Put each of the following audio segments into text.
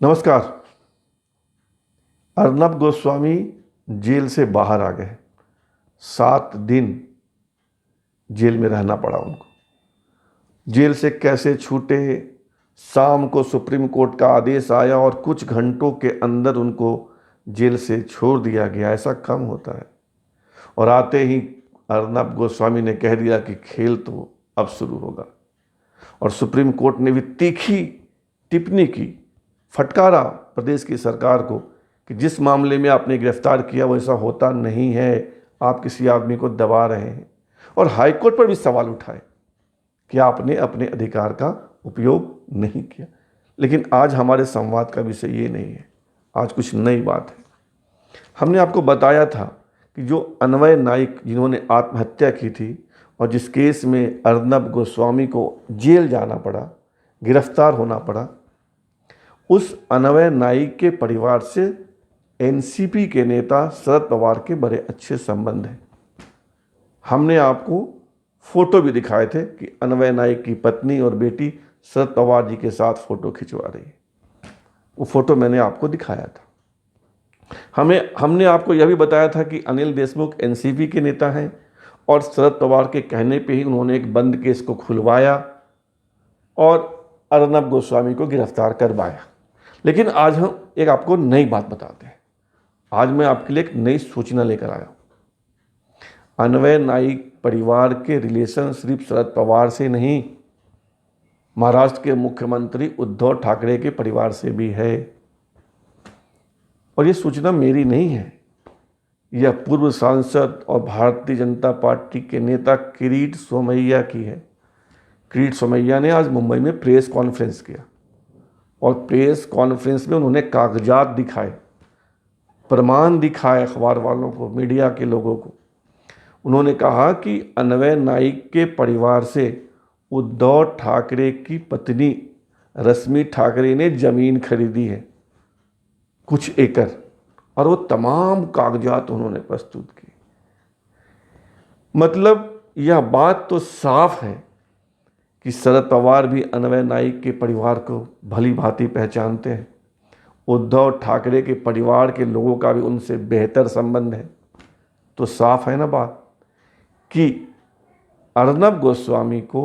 नमस्कार। अर्नब गोस्वामी जेल से बाहर आ गए। 7 दिन जेल में रहना पड़ा उनको। जेल से कैसे छूटे? शाम को सुप्रीम कोर्ट का आदेश आया और कुछ घंटों के अंदर उनको जेल से छोड़ दिया गया। ऐसा कम होता है। और आते ही अर्नब गोस्वामी ने कह दिया कि खेल तो अब शुरू होगा। और सुप्रीम कोर्ट ने भी तीखी टिप्पणी की, फटकारा प्रदेश की सरकार को कि जिस मामले में आपने गिरफ्तार किया वो ऐसा होता नहीं है, आप किसी आदमी को दबा रहे हैं। और हाईकोर्ट पर भी सवाल उठाए कि आपने अपने अधिकार का उपयोग नहीं किया। लेकिन आज हमारे संवाद का विषय ये नहीं है, आज कुछ नई बात है। हमने आपको बताया था कि जो अन्वय नाइक जिन्होंने आत्महत्या की थी और जिस केस में अर्नब गोस्वामी को जेल जाना पड़ा, गिरफ्तार होना पड़ा, उस अन्वय नाइक के परिवार से एनसीपी के नेता शरद पवार के बड़े अच्छे संबंध हैं। हमने आपको फोटो भी दिखाए थे कि अन्वय नाइक की पत्नी और बेटी शरद पवार जी के साथ फोटो खिंचवा रही है। वो फोटो मैंने आपको दिखाया था। हमने आपको यह भी बताया था कि अनिल देशमुख एनसीपी के नेता हैं और शरद पवार के कहने पे ही उन्होंने एक बंद केस को खुलवाया और अर्नब गोस्वामी को गिरफ्तार करवाया। लेकिन आज हम एक आपको नई बात बताते हैं। आज मैं आपके लिए एक नई सूचना लेकर आया हूं। अन्वय नाइक परिवार के रिलेशन सिर्फ शरद पवार से नहीं, महाराष्ट्र के मुख्यमंत्री उद्धव ठाकरे के परिवार से भी है। और ये सूचना मेरी नहीं है, यह पूर्व सांसद और भारतीय जनता पार्टी के नेता किरीट सोमैया की है। किरीट सोमैया ने आज मुंबई में प्रेस कॉन्फ्रेंस किया और प्रेस कॉन्फ्रेंस में उन्होंने कागजात दिखाए, प्रमाण दिखाए अखबार वालों को, मीडिया के लोगों को। उन्होंने कहा कि अन्वय नाइक के परिवार से उद्धव ठाकरे की पत्नी रश्मि ठाकरे ने जमीन खरीदी है, कुछ एकड़, और वो तमाम कागजात उन्होंने प्रस्तुत किए। मतलब यह बात तो साफ है कि शरद पवार भी अन्वय नाइक के परिवार को भली भांति पहचानते हैं। उद्धव ठाकरे के परिवार के लोगों का भी उनसे बेहतर संबंध है। तो साफ है ना बात कि अर्नब गोस्वामी को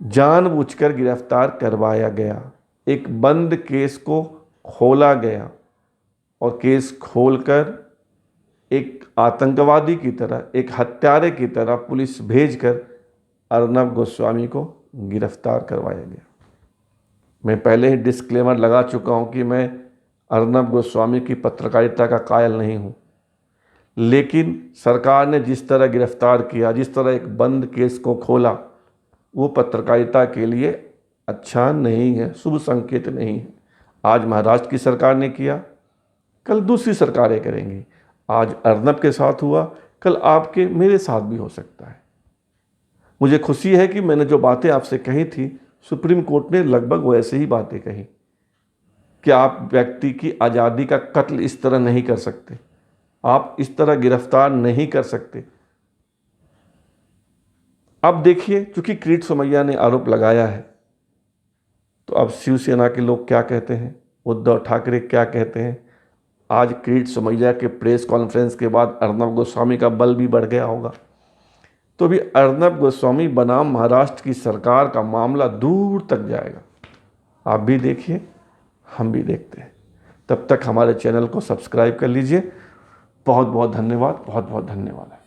जानबूझकर गिरफ्तार करवाया गया, एक बंद केस को खोला गया और केस खोलकर एक आतंकवादी की तरह, एक हत्यारे की तरह पुलिस भेजकर अर्नब गोस्वामी को गिरफ्तार करवाया गया। मैं पहले ही डिस्क्लेमर लगा चुका हूं कि मैं अर्नब गोस्वामी की पत्रकारिता का कायल नहीं हूं, लेकिन सरकार ने जिस तरह गिरफ्तार किया, जिस तरह एक बंद केस को खोला, वो पत्रकारिता के लिए अच्छा नहीं है, शुभ संकेत नहीं है। आज महाराष्ट्र की सरकार ने किया, कल दूसरी सरकारें करेंगी। आज अर्नब के साथ हुआ, कल आपके मेरे साथ भी हो सकता है। मुझे खुशी है कि मैंने जो बातें आपसे कही थी, सुप्रीम कोर्ट ने लगभग वैसे ही बातें कही कि आप व्यक्ति की आज़ादी का कत्ल इस तरह नहीं कर सकते, आप इस तरह गिरफ्तार नहीं कर सकते। अब देखिए, चूंकि किरीट सोमैया ने आरोप लगाया है, तो अब शिवसेना के लोग क्या कहते हैं, उद्धव ठाकरे क्या कहते हैं। आज किरीट सोमैया के प्रेस कॉन्फ्रेंस के बाद अर्नब गोस्वामी का बल भी बढ़ गया होगा। तो भी अर्नब गोस्वामी बनाम महाराष्ट्र की सरकार का मामला दूर तक जाएगा। आप भी देखिए, हम भी देखते हैं। तब तक हमारे चैनल को सब्सक्राइब कर लीजिए। बहुत बहुत धन्यवाद, बहुत बहुत धन्यवाद।